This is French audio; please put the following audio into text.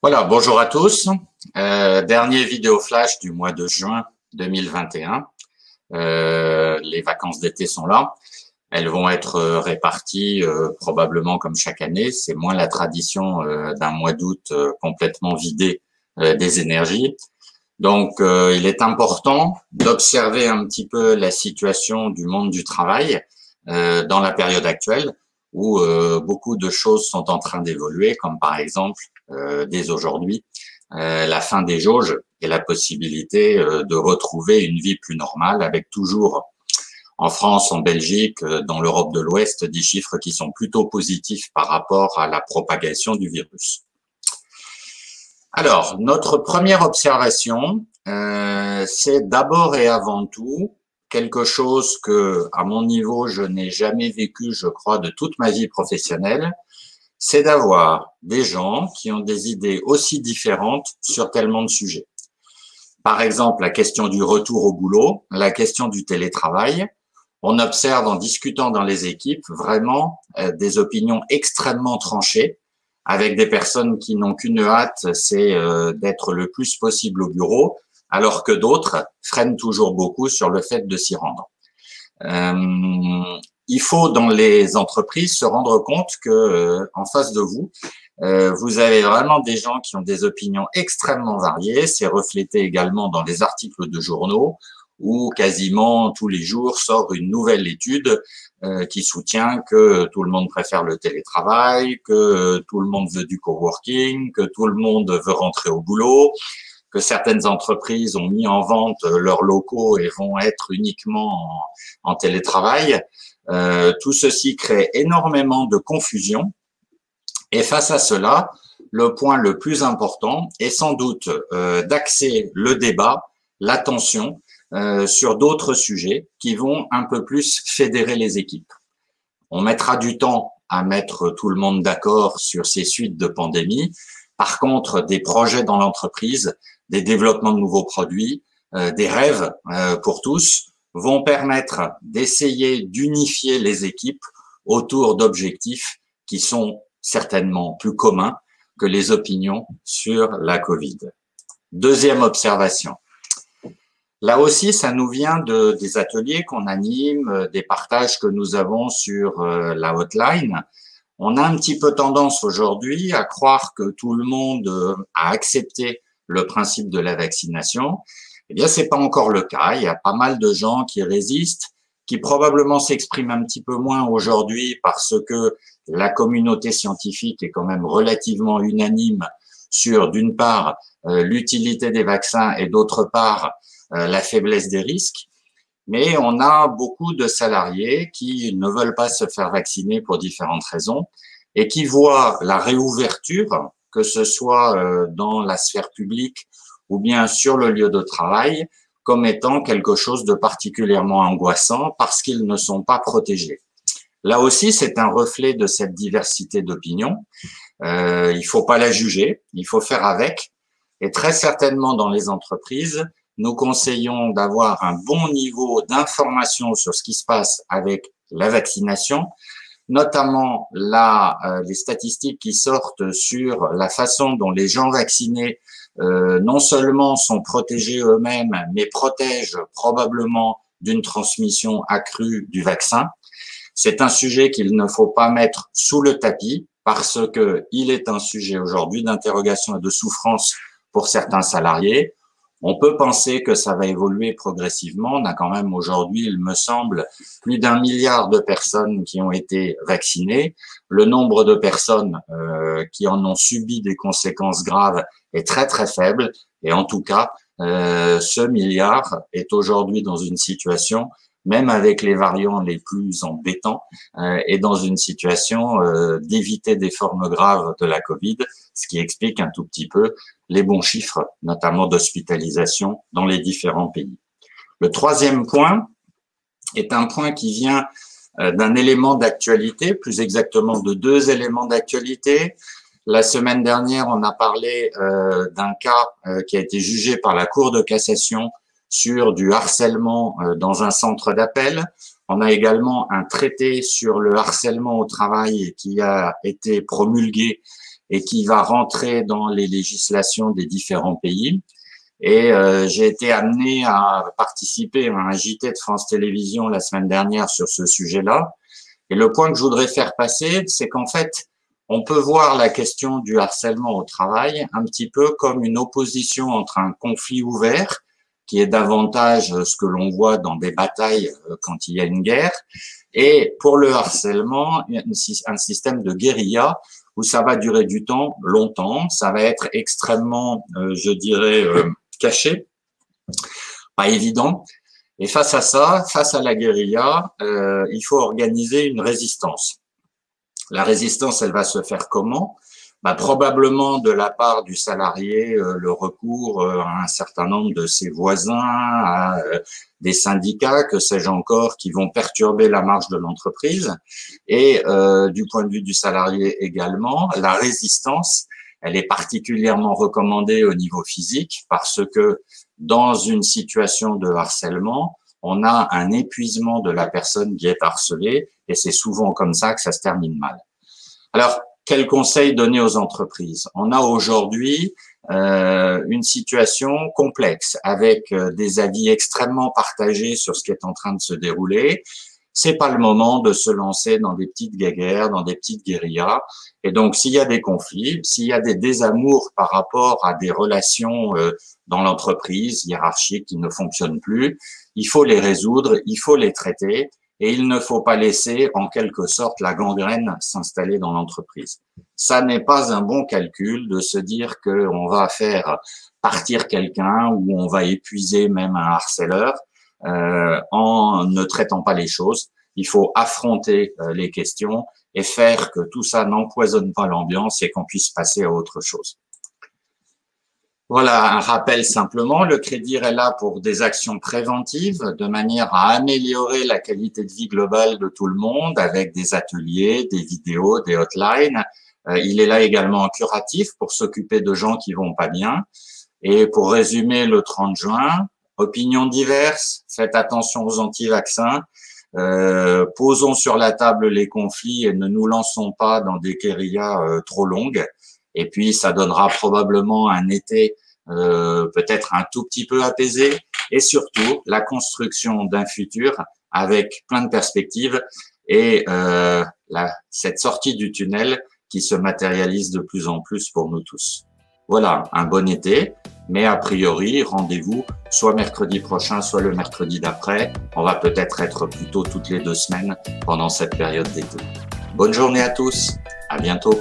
Voilà, bonjour à tous. Dernier vidéo flash du mois de juin 2021. Les vacances d'été sont là. Elles vont être réparties probablement comme chaque année. C'est moins la tradition d'un mois d'août complètement vidé des énergies. Donc, il est important d'observer un petit peu la situation du monde du travail dans la période actuelle où beaucoup de choses sont en train d'évoluer, comme par exemple dès aujourd'hui la fin des jauges et la possibilité de retrouver une vie plus normale avec toujours en France, en Belgique, dans l'Europe de l'Ouest, des chiffres qui sont plutôt positifs par rapport à la propagation du virus. Alors, notre première observation, c'est d'abord et avant tout quelque chose que, à mon niveau, je n'ai jamais vécu, je crois, de toute ma vie professionnelle, c'est d'avoir des gens qui ont des idées aussi différentes sur tellement de sujets. Par exemple, la question du retour au boulot, la question du télétravail. On observe en discutant dans les équipes vraiment des opinions extrêmement tranchées, avec des personnes qui n'ont qu'une hâte, c'est d'être le plus possible au bureau, alors que d'autres freinent toujours beaucoup sur le fait de s'y rendre. Il faut dans les entreprises se rendre compte que en face de vous, vous avez vraiment des gens qui ont des opinions extrêmement variées. C'est reflété également dans les articles de journaux où quasiment tous les jours sort une nouvelle étude qui soutient que tout le monde préfère le télétravail, que tout le monde veut du coworking, que tout le monde veut rentrer au boulot, que certaines entreprises ont mis en vente leurs locaux et vont être uniquement en télétravail. Tout ceci crée énormément de confusion. Et face à cela, le point le plus important est sans doute d'axer le débat, l'attention sur d'autres sujets qui vont un peu plus fédérer les équipes. On mettra du temps à mettre tout le monde d'accord sur ces suites de pandémie. Par contre, des projets dans l'entreprise, des développements de nouveaux produits, des rêves pour tous vont permettre d'essayer d'unifier les équipes autour d'objectifs qui sont certainement plus communs que les opinions sur la Covid. Deuxième observation. Là aussi, ça nous vient des ateliers qu'on anime, des partages que nous avons sur la hotline. On a un petit peu tendance aujourd'hui à croire que tout le monde a accepté le principe de la vaccination. Eh bien, c'est pas encore le cas. Il y a pas mal de gens qui résistent, qui probablement s'expriment un petit peu moins aujourd'hui parce que la communauté scientifique est quand même relativement unanime sur, d'une part, l'utilité des vaccins et d'autre part, la faiblesse des risques. Mais on a beaucoup de salariés qui ne veulent pas se faire vacciner pour différentes raisons et qui voient la réouverture, que ce soit dans la sphère publique ou bien sur le lieu de travail, comme étant quelque chose de particulièrement angoissant parce qu'ils ne sont pas protégés. Là aussi, c'est un reflet de cette diversité d'opinions. Il faut pas la juger, il faut faire avec. Et très certainement dans les entreprises, nous conseillons d'avoir un bon niveau d'information sur ce qui se passe avec la vaccination, notamment les statistiques qui sortent sur la façon dont les gens vaccinés non seulement sont protégés eux-mêmes, mais protègent probablement d'une transmission accrue du vaccin. C'est un sujet qu'il ne faut pas mettre sous le tapis parce que il est un sujet aujourd'hui d'interrogation et de souffrance pour certains salariés. On peut penser que ça va évoluer progressivement. On a quand même aujourd'hui, il me semble, plus d'1 milliard de personnes qui ont été vaccinées. Le nombre de personnes qui en ont subi des conséquences graves est très très faible. Et en tout cas, ce milliard est aujourd'hui dans une situation, même avec les variants les plus embêtants, est dans une situation d'éviter des formes graves de la Covid, ce qui explique un tout petit peu les bons chiffres, notamment d'hospitalisation dans les différents pays. Le troisième point est un point qui vient d'un élément d'actualité, plus exactement de 2 éléments d'actualité. La semaine dernière, on a parlé d'un cas qui a été jugé par la Cour de cassation sur du harcèlement dans un centre d'appel. On a également un traité sur le harcèlement au travail qui a été promulgué et qui va rentrer dans les législations des différents pays. Et j'ai été amené à participer à un JT de France Télévisions la semaine dernière sur ce sujet-là. Et le point que je voudrais faire passer, c'est qu'en fait, on peut voir la question du harcèlement au travail un petit peu comme une opposition entre un conflit ouvert, qui est davantage ce que l'on voit dans des batailles quand il y a une guerre, et pour le harcèlement, un système de guérilla où ça va durer du temps, longtemps, ça va être extrêmement, je dirais, caché, pas évident. Et face à ça, face à la guérilla, il faut organiser une résistance. La résistance, elle va se faire comment? Probablement de la part du salarié, le recours à un certain nombre de ses voisins, à des syndicats, que sais-je encore, qui vont perturber la marche de l'entreprise. Et du point de vue du salarié également, la résistance, elle est particulièrement recommandée au niveau physique parce que dans une situation de harcèlement, on a un épuisement de la personne qui est harcelée et c'est souvent comme ça que ça se termine mal. Alors, quel conseil donner aux entreprises? On a aujourd'hui une situation complexe avec des avis extrêmement partagés sur ce qui est en train de se dérouler. C'est pas le moment de se lancer dans des petites guéguerres, dans des petites guérillas. Et donc, s'il y a des conflits, s'il y a des désamours par rapport à des relations dans l'entreprise hiérarchique qui ne fonctionnent plus, il faut les résoudre, il faut les traiter. Et il ne faut pas laisser, en quelque sorte, la gangrène s'installer dans l'entreprise. Ça n'est pas un bon calcul de se dire qu'on va faire partir quelqu'un ou on va épuiser même un harceleur en ne traitant pas les choses. Il faut affronter les questions et faire que tout ça n'empoisonne pas l'ambiance et qu'on puisse passer à autre chose. Voilà, un rappel simplement, le Crédire est là pour des actions préventives de manière à améliorer la qualité de vie globale de tout le monde avec des ateliers, des vidéos, des hotlines. Il est là également en curatif pour s'occuper de gens qui vont pas bien. Et pour résumer le 30 juin, opinions diverses, faites attention aux anti-vaccins, posons sur la table les conflits et ne nous lançons pas dans des guérillas trop longues. Et puis, ça donnera probablement un été peut-être un tout petit peu apaisé et surtout la construction d'un futur avec plein de perspectives et cette sortie du tunnel qui se matérialise de plus en plus pour nous tous. Voilà, un bon été, mais a priori, rendez-vous soit mercredi prochain, soit le mercredi d'après. On va peut-être être plutôt toutes les 2 semaines pendant cette période d'été. Bonne journée à tous, à bientôt.